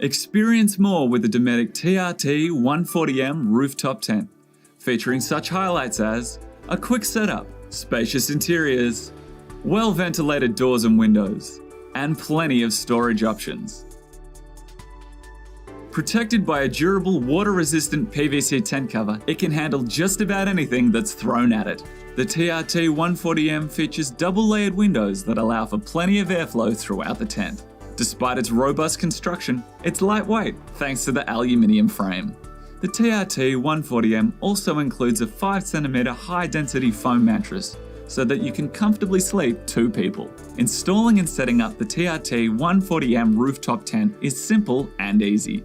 Experience more with the Dometic TRT140M Rooftop Tent, featuring such highlights as a quick setup, spacious interiors, well-ventilated doors and windows, and plenty of storage options. Protected by a durable water-resistant PVC tent cover, it can handle just about anything that's thrown at it. The TRT140M features double-layered windows that allow for plenty of airflow throughout the tent. Despite its robust construction, it's lightweight thanks to the aluminium frame. The TRT140M also includes a 5cm high-density foam mattress so that you can comfortably sleep 2 people. Installing and setting up the TRT140M Rooftop Tent is simple and easy.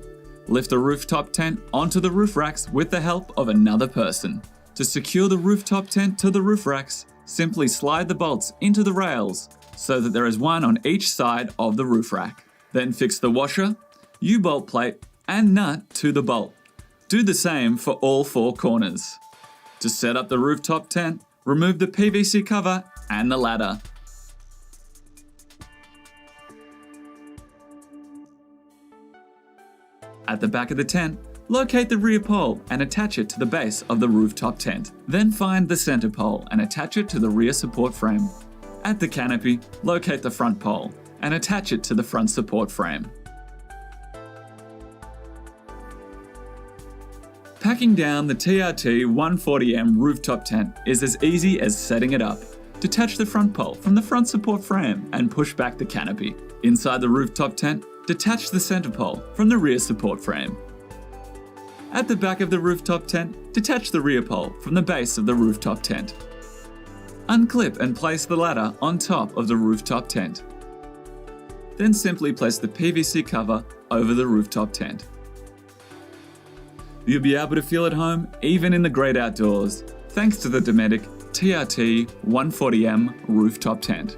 Lift the rooftop tent onto the roof racks with the help of another person. To secure the rooftop tent to the roof racks, simply slide the bolts into the rails so that there is one on each side of the roof rack. Then fix the washer, U-bolt plate, and nut to the bolt. Do the same for all 4 corners. To set up the rooftop tent, remove the PVC cover and the ladder. At the back of the tent, locate the rear pole and attach it to the base of the rooftop tent. Then find the center pole and attach it to the rear support frame. At the canopy, locate the front pole and attach it to the front support frame. Packing down the TRT140M Rooftop Tent is as easy as setting it up. Detach the front pole from the front support frame and push back the canopy. Inside the rooftop tent, detach the center pole from the rear support frame. At the back of the rooftop tent, detach the rear pole from the base of the rooftop tent. Unclip and place the ladder on top of the rooftop tent. Then simply place the PVC cover over the rooftop tent. You'll be able to feel at home even in the great outdoors, thanks to the Dometic TRT140M Rooftop Tent.